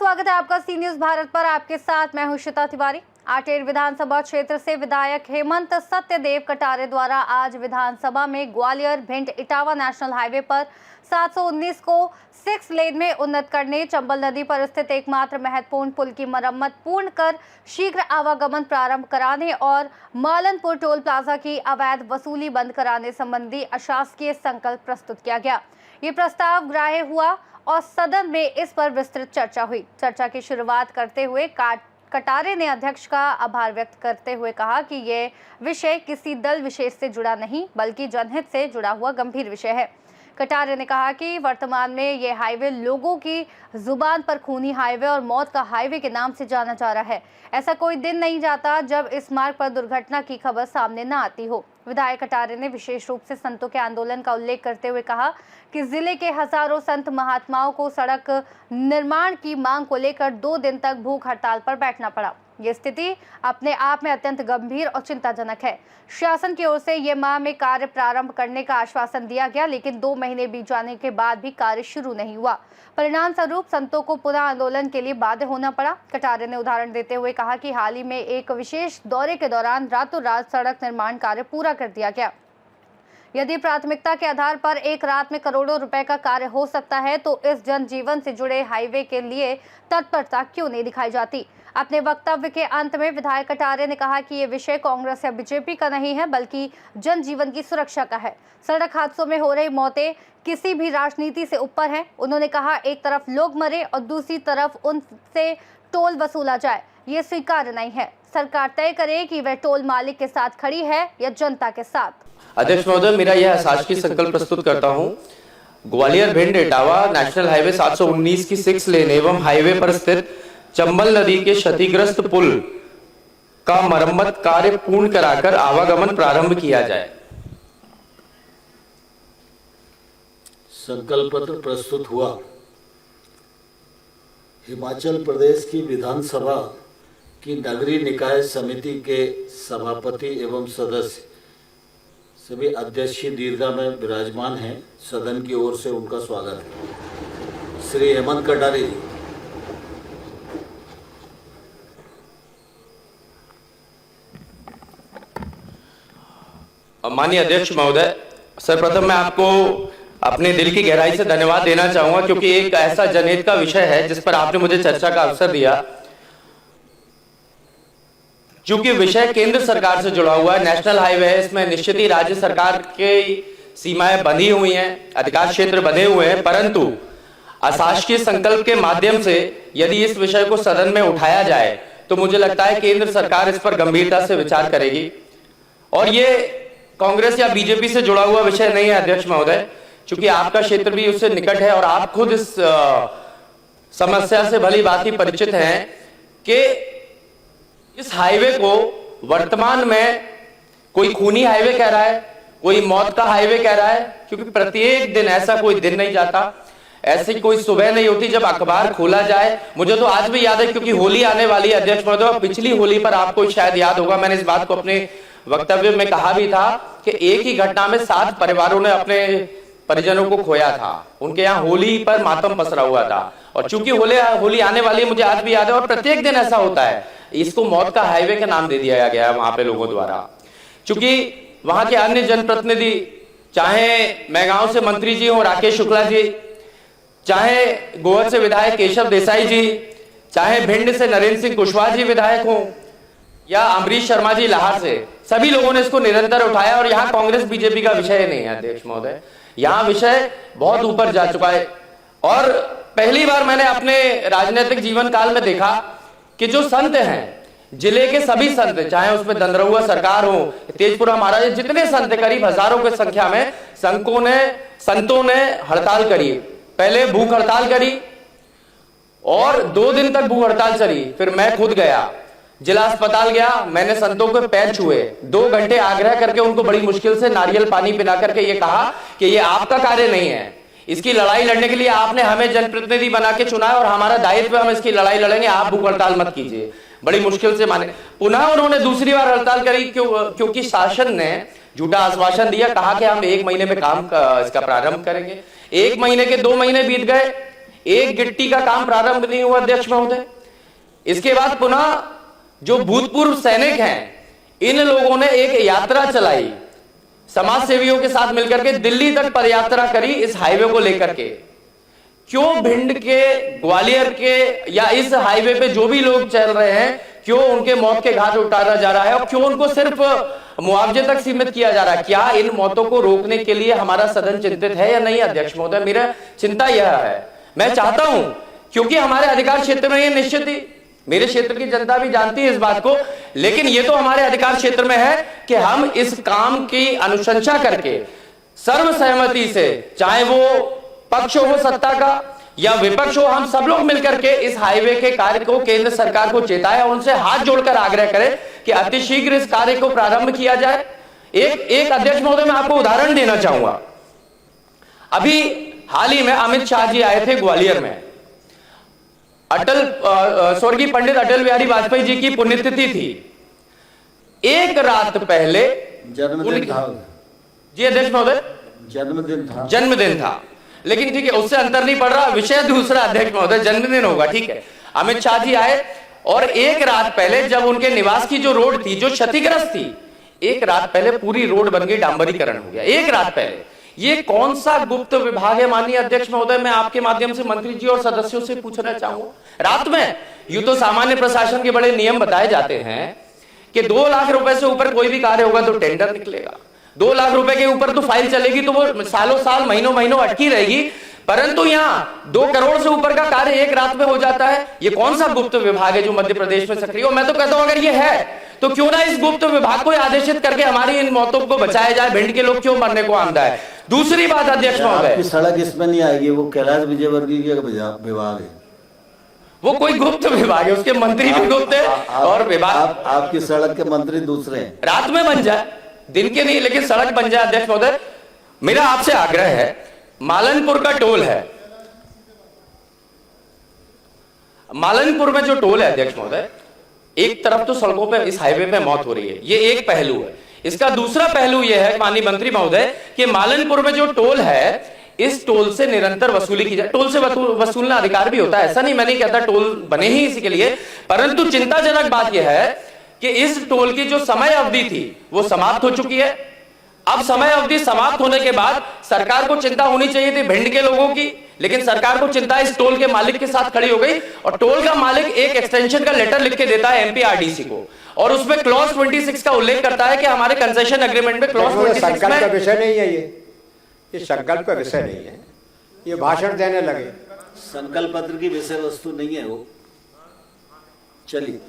स्वागत है आपका सी न्यूज भारत पर। आपके साथ मैं हूं श्वेता तिवारी। आटेर विधानसभा क्षेत्र से विधायक हेमंत सत्यदेव कटारे द्वारा आज विधानसभा में ग्वालियर भिंड इटावा नेशनल हाईवे पर 719 को 6 लेन में उन्नत करने, चंबल नदी पर स्थित एकमात्र महत्वपूर्ण पुल की मरम्मत पूर्ण कर शीघ्र आवागमन प्रारंभ कराने और मालनपुर टोल प्लाजा की अवैध वसूली बंद कराने संबंधी अशासकीय संकल्प प्रस्तुत किया गया। ये प्रस्ताव ग्राह्य हुआ और सदन में इस पर विस्तृत चर्चा हुई। चर्चा की शुरुआत करते हुए कटारे ने अध्यक्ष का आभार व्यक्त करते हुए कहा कि ये विषय किसी दल विशेष से जुड़ा नहीं बल्कि जनहित से जुड़ा हुआ गंभीर विषय है। कटारे ने कहा कि वर्तमान में ये हाईवे लोगों की जुबान पर खूनी हाईवे और मौत का हाईवे के नाम से जाना जा रहा है। ऐसा कोई दिन नहीं जाता जब इस मार्ग पर दुर्घटना की खबर सामने न आती हो। विधायक कटारे ने विशेष रूप से संतों के आंदोलन का उल्लेख करते हुए कहा कि जिले के हजारों संत महात्माओं को सड़क निर्माण की मांग को लेकर 2 दिन तक भूख हड़ताल पर बैठना पड़ा। ये स्थिति अपने आप में अत्यंत गंभीर और चिंताजनक है। शासन की ओर से ये माह में कार्य प्रारंभ करने का आश्वासन दिया गया, लेकिन 2 महीने बीत जाने के बाद भी कार्य शुरू नहीं हुआ। परिणाम स्वरूप संतों को पुनः आंदोलन के लिए बाध्य होना पड़ा। कटारे ने उदाहरण देते हुए कहा कि हाल ही में एक विशेष दौरे के दौरान रातों रात सड़क निर्माण कार्य पूरा कर दिया गया। यदि प्राथमिकता के आधार पर एक रात में करोड़ों रुपए का कार्य हो सकता है तो इस जनजीवन से जुड़े हाईवे के लिए तत्परता क्यों नहीं दिखाई जाती। अपने वक्तव्य के अंत में विधायक कटारे ने कहा कि ये विषय कांग्रेस या बीजेपी का नहीं है बल्कि जनजीवन की सुरक्षा का है। सड़क हादसों में हो रही मौतें किसी भी राजनीति से ऊपर है। उन्होंने कहा एक तरफ लोग मरे और दूसरी तरफ उनसे टोल वसूला जाए, ये स्वीकार्य नहीं है। सरकार तय करे कि वह टोल मालिक के साथ खड़ी है या जनता के साथ। अध्यक्ष महोदय, मेरा यह अशासकीय संकल्प प्रस्तुत करता हूं। ग्वालियर भिंड इटावा नेशनल हाईवे 719 की 6 लेन एवं हाईवे पर स्थित चंबल नदी के क्षतिग्रस्त पुल का मरम्मत कार्य पूर्ण कराकर आवागमन प्रारंभ किया जाए। संकल्प पत्र प्रस्तुत हुआ। हिमाचल प्रदेश की विधानसभा की नगरीय निकाय समिति के सभापति एवं सदस्य सभी अध्यक्षीय दीर्घा में विराजमान हैं। सदन की ओर से उनका स्वागत है। श्री हेमंत कटारे जी। माननीय अध्यक्ष महोदय, सर्वप्रथम मैं आपको अपने दिल की गहराई से धन्यवाद देना चाहूंगा क्योंकि एक ऐसा जनहित का विषय है जिस पर आपने मुझे चर्चा का अवसर दिया। चूंकि विषय केंद्र सरकार से जुड़ा हुआ है, नेशनल हाईवे है, इसमें निश्चित ही राज्य सरकार की सीमाएं बंधी हुई हैं, अधिकार क्षेत्र बंधे हुए हैं, परंतु अशासकीय संकल्प के माध्यम से यदि इस विषय को सदन में उठाया जाए तो मुझे लगता है केंद्र सरकार इस पर गंभीरता से विचार करेगी। और ये कांग्रेस या बीजेपी से जुड़ा हुआ विषय नहीं है अध्यक्ष महोदय, चूंकि आपका क्षेत्र भी उससे निकट है और आप खुद इस समस्या से भली भांति परिचित हैं कि इस हाईवे को वर्तमान में कोई खूनी हाईवे कह रहा है, कोई मौत का हाईवे कह रहा है, क्योंकि प्रत्येक दिन ऐसा कोई दिन नहीं जाता, ऐसी कोई सुबह नहीं होती जब अखबार खोला जाए। मुझे तो आज भी याद है क्योंकि होली आने वाली है अध्यक्ष महोदय, पिछली होली पर आपको शायद याद होगा मैंने इस बात को अपने वक्तव्य में कहा भी था कि एक ही घटना में 7 परिवारों ने अपने परिजनों को खोया था। उनके यहाँ होली पर मातम पसरा हुआ था और चूंकि होली आने वाली है, मुझे आज भी याद है, और प्रत्येक दिन ऐसा होता है। इसको मौत का हाईवे का नाम दे दिया गया है वहां पे लोगों द्वारा। चूंकि वहां के अन्य जनप्रतिनिधि, चाहे मैगांव से मंत्री जी हो राकेश शुक्ला जी, चाहे गोहद से विधायक केशव देसाई जी, चाहे भिंड से नरेंद्र सिंह कुशवाहा जी विधायक हो या अमरीश शर्मा जी लाहौर से, सभी लोगों ने इसको निरंतर उठाया। और यहाँ कांग्रेस बीजेपी का विषय नहीं है अध्यक्ष महोदय, यहाँ विषय बहुत ऊपर जा चुका है। और पहली बार मैंने अपने राजनीतिक जीवन काल में देखा कि जो संत हैं, जिले के सभी संत, चाहे उसमें दंदरहुआ सरकार हो, तेजपुरा महाराज, जितने संत, करीब हजारों की संख्या में संतों ने हड़ताल करी। पहले भूख हड़ताल करी और 2 दिन तक भूख हड़ताल चली। फिर मैं खुद गया, जिला अस्पताल गया, मैंने संतों के पैर छुए, 2 घंटे आग्रह करके उनको बड़ी मुश्किल से नारियल पानी पिला करके ये कहा कि ये आपका कार्य नहीं है, इसकी लड़ाई लड़ने के लिए आपने हमें जनप्रतिनिधि बना के चुना है और हमारा दायित्व, हम इसकी लड़ाई लड़ेंगे, आप भूख हड़ताल मत कीजिए। बड़ी मुश्किल से माने। पुनः उन्होंने दूसरी बार हड़ताल करी क्योंकि शासन ने झूठा आश्वासन दिया, कहा कि हम 1 महीने में काम इसका प्रारंभ करेंगे। 1 महीने के 2 महीने बीत गए, एक गिट्टी का काम प्रारंभ नहीं हुआ अध्यक्ष महोदय। इसके बाद पुनः जो भूतपूर्व सैनिक हैं, इन लोगों ने एक यात्रा चलाई, समाज सेवियों के साथ मिलकर के दिल्ली तक पदयात्रा करी इस हाईवे को लेकर के। क्यों भिंड के, ग्वालियर के या इस हाईवे पे जो भी लोग चल रहे हैं, क्यों उनके मौत के घाट उतारा जा रहा है और क्यों उनको सिर्फ मुआवजे तक सीमित किया जा रहा है? क्या इन मौतों को रोकने के लिए हमारा सदन चिंतित है या नहीं अध्यक्ष महोदय? मेरा चिंता यह है, मैं चाहता हूं, क्योंकि हमारे अधिकार क्षेत्र में ये निश्चित ही, मेरे क्षेत्र की जनता भी जानती है इस बात को, लेकिन ये तो हमारे अधिकार क्षेत्र में है कि हम इस काम की अनुशंसा करके सर्वसहमति से, चाहे वो पक्ष हो सत्ता का या विपक्ष हो, हम सब लोग मिलकर के इस हाईवे के कार्य को केंद्र सरकार को चेताए और उनसे हाथ जोड़कर आग्रह करें कि अतिशीघ्र इस कार्य को प्रारंभ किया जाए। एक अध्यक्ष महोदय मैं आपको उदाहरण देना चाहूंगा। अभी हाल ही में अमित शाह जी आए थे ग्वालियर में, स्वर्गीय पंडित अटल बिहारी वाजपेयी जी की पुण्यतिथि थी। एक रात पहले जन्मदिन था जी अध्यक्ष महोदय, जन्मदिन था, लेकिन ठीक है, उससे अंतर नहीं पड़ रहा, विषय दूसरा अध्यक्ष महोदय, जन्मदिन होगा, ठीक है। अमित शाह जी आए और एक रात पहले जब उनके निवास की जो रोड थी, जो क्षतिग्रस्त थी, एक रात पहले पूरी रोड बन गई, डांबरीकरण हो गया एक रात पहले। ये कौन सा गुप्त विभाग है माननीय अध्यक्ष महोदय? मैं आपके माध्यम से मंत्री जी और सदस्यों से पूछना चाहूंगा, रात में यूं तो सामान्य प्रशासन के बड़े नियम बताए जाते हैं कि 2 लाख रुपए से ऊपर कोई भी कार्य होगा तो टेंडर निकलेगा, 2 लाख रुपए के ऊपर तो फाइल चलेगी, तो वो सालों साल महीनों महीनों अटकी रहेगी, परंतु यहाँ 2 करोड़ से ऊपर का कार्य एक रात में हो जाता है। ये कौन सा गुप्त विभाग है जो मध्य प्रदेश में सक्रिय हो? मैं तो कहता हूं अगर ये है तो क्यों ना इस गुप्त विभाग को आदेशित करके हमारी इन मौतों को बचाया जाए। भिंड के लोग क्यों मरने को आमदा है? दूसरी बात अध्यक्ष महोदय, सड़क इसमें नहीं आएगी, वो कैलाश विजयवर्गीय का विभाग है, वो कोई गुप्त विभाग है, उसके मंत्री भी गुप्त है और विभाग। आपकी सड़क के मंत्री दूसरे हैं। रात में बन जाए, दिन के नहीं, लेकिन सड़क बन जाए अध्यक्ष महोदय। मेरा आपसे आग्रह है, मालनपुर का टोल है, मालनपुर में जो टोल है अध्यक्ष महोदय, एक तरफ तो सड़कों पे इस हाईवे पे मौत हो रही है, ये एक पहलू है। इसका दूसरा पहलू यह है माननीय मंत्री महोदय कि मालनपुर में जो टोल है, इस टोल से निरंतर वसूली की जाए। टोल से वसूलना अधिकार भी होता है, ऐसा नहीं, मैं नहीं कहता टोल बने ही इसी के लिए, परंतु चिंताजनक बात यह है कि इस टोल की जो समय अवधि थी वो समाप्त हो चुकी है। अब समय अवधि समाप्त होने के बाद सरकार को चिंता होनी चाहिए थी भिंड के लोगों की, लेकिन सरकार को चिंता इस टोल के मालिक के साथ खड़ी हो गई और टोल का मालिक एक एक्सटेंशन का लेटर लिख के देता है एमपीआरडीसी को और उसमें क्लॉज 26 का उल्लेख करता है कि हमारे कंसेशन एग्रीमेंट में क्लॉज 26 संकल्प का विषय नहीं है, ये संकल्प का विषय नहीं है, ये भाषण देने लगे। संकल्प पत्र की विषय वस्तु नहीं है वो। चलिए,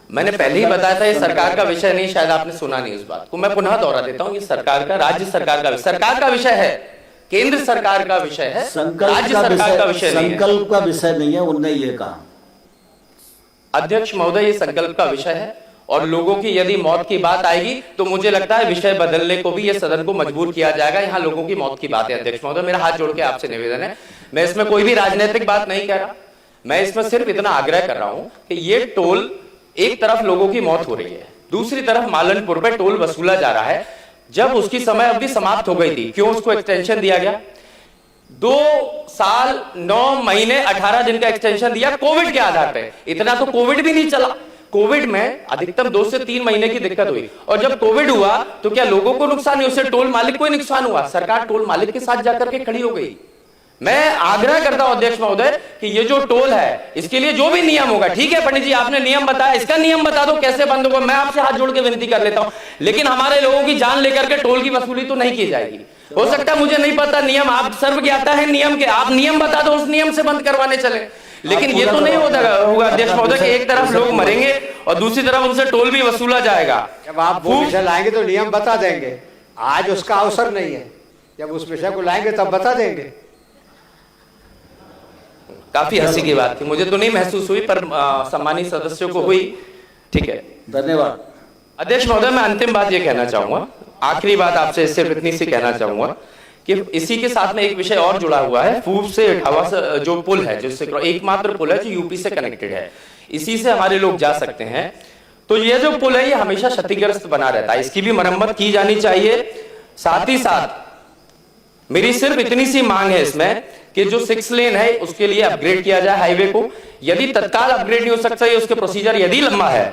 मैंने पहले ही बताया था ये सरकार का विषय नहीं, शायद आपने सुना नहीं इस बात को, मैं पुनः दोहरा देता हूं, ये सरकार का, राज्य सरकार का विषय है, केंद्र सरकार का विषय है, राज्य सरकार का विषय नहीं है। संकल्प का विषय नहीं है, उनने ये कहा। अध्यक्ष महोदय, ये संकल्प का विषय है और लोगों की यदि मौत की बात आएगी तो मुझे लगता है विषय बदलने को भी ये सदन को मजबूर किया जाएगा। यहाँ लोगों की मौत की बात है अध्यक्ष महोदय, मेरा हाथ जोड़ के आपसे निवेदन है, मैं इसमें कोई भी राजनीतिक बात नहीं कह रहा, मैं इसमें सिर्फ इतना आग्रह कर रहा हूं कि ये टोल, एक तरफ लोगों की मौत हो रही है, दूसरी तरफ मालनपुर पे टोल वसूला जा रहा है। जब उसकी समय अवधि समाप्त हो गई थी, क्यों उसको एक्सटेंशन दिया गया? 2 साल 9 महीने 18 दिन का एक्सटेंशन दिया कोविड के आधार पे। इतना तो कोविड भी नहीं चला, कोविड में अधिकतम 2 से 3 महीने की दिक्कत हुई और जब कोविड हुआ तो क्या लोगों को नुकसान नहीं, उससे टोल मालिक को नुकसान हुआ। सरकार टोल मालिक के साथ जाकर के खड़ी हो गई। मैं आग्रह करता हूं अध्यक्ष महोदय कि ये जो टोल है इसके लिए जो भी नियम होगा, ठीक है पंडित जी आपने नियम बताया, इसका नियम बता दो कैसे बंद होगा, मैं आपसे हाथ जोड़ के विनती कर लेता हूं, लेकिन हमारे लोगों की जान लेकर के टोल की वसूली तो नहीं की जाएगी। हो सकता है मुझे नहीं पता नियम, आप सर्वज्ञाता है नियम के, आप नियम बता दो, उस नियम से बंद करवाने चले, लेकिन ये तो नहीं होगा अध्यक्ष महोदय कि एक तरफ लोग मरेंगे और दूसरी तरफ उनसे टोल भी वसूला जाएगा। जब आप वो विषय लाएंगे तो नियम बता देंगे, आज उसका अवसर नहीं है, जब उस विषय को लाएंगे तब बता देंगे। काफी हंसी की बात थी, मुझे तो नहीं महसूस हुई पर सम्मानित सदस्यों को हुई, ठीक है, धन्यवाद। अध्यक्ष महोदय मैं अंतिम बात ये कहना चाहूंगा, आखिरी बात आपसे सिर्फ इतनी सी कहना चाहूंगा कि इसी के साथ में एक विषय और जुड़ा हुआ है। फूब से इटावा जो पुल है, जिससे एकमात्र पुल है जो यूपी से कनेक्टेड है, इसी से हमारे लोग जा सकते हैं, तो ये जो पुल है ये हमेशा क्षतिग्रस्त बना रहता है, इसकी भी मरम्मत की जानी चाहिए। साथ ही साथ मेरी सिर्फ इतनी सी मांग है इसमें कि जो 6 लेन है उसके लिए अपग्रेड किया जाए हाईवे को। यदि तत्काल अपग्रेड नहीं हो सकता है, उसके प्रोसीजर यदि लंबा है,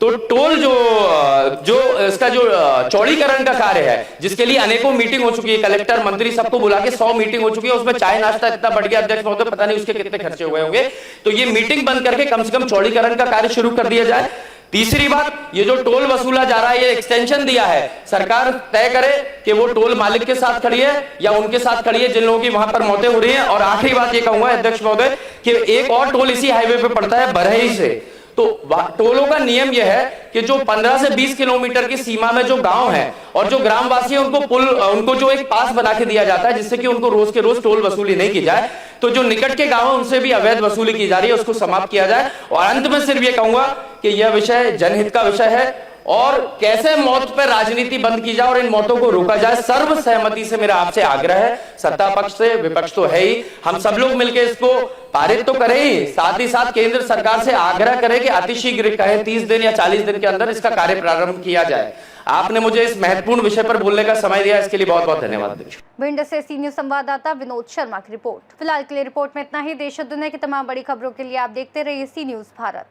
तो टोल जो इसका जो चौड़ीकरण का कार्य है, जिसके लिए अनेकों मीटिंग हो चुकी है, कलेक्टर मंत्री सबको बुला के 100 मीटिंग हो चुकी है, उसमें चाय नाश्ता इतना बढ़ गया अध्यक्ष महोदय, पता नहीं उसके कितने खर्चे हुए होंगे। तो ये मीटिंग बंद करके कम से कम चौड़ीकरण का कार्य शुरू कर दिया जाए। तीसरी बात, ये जो टोल वसूला जा रहा है, ये एक्सटेंशन दिया है, सरकार तय करे कि वो टोल मालिक के साथ खड़ी है या उनके साथ खड़ी है जिन लोगों की वहां पर मौतें हो रही हैं। और आखिरी बात ये कहूंगा अध्यक्ष महोदय कि एक और टोल इसी हाईवे पे पड़ता है बरहई से। तो टोलों का नियम यह है कि जो 15 से 20 किलोमीटर की सीमा में जो गांव है और जो ग्रामवासी हैं, उनको जो एक पास बना के दिया जाता है, जिससे कि उनको रोज के रोज टोल वसूली नहीं की जाए। तो जो निकट के गांव है उनसे भी अवैध वसूली की जा रही है, उसको समाप्त किया जाए। और अंत में सिर्फ ये कहूंगा कि यह विषय जनहित का विषय है और कैसे मौत पर राजनीति बंद की जाए और इन मौतों को रोका जाए, सर्वसहमति से मेरा आपसे आग्रह है। सत्ता पक्ष से विपक्ष तो है ही, हम सब लोग मिलकर इसको पारित तो करें ही, साथ ही साथ केंद्र सरकार से आग्रह करें कि अतिशीघ्र कहे 30 दिन या 40 दिन के अंदर इसका कार्य प्रारंभ किया जाए। आपने मुझे इस महत्वपूर्ण विषय पर बोलने का समय दिया, इसके लिए बहुत बहुत धन्यवाद। भिंड से सी न्यूज संवाददाता विनोद शर्मा की रिपोर्ट। फिलहाल के लिए रिपोर्ट में इतना ही। देश और दुनिया की तमाम बड़ी खबरों के लिए आप देखते रहिए सी न्यूज भारत।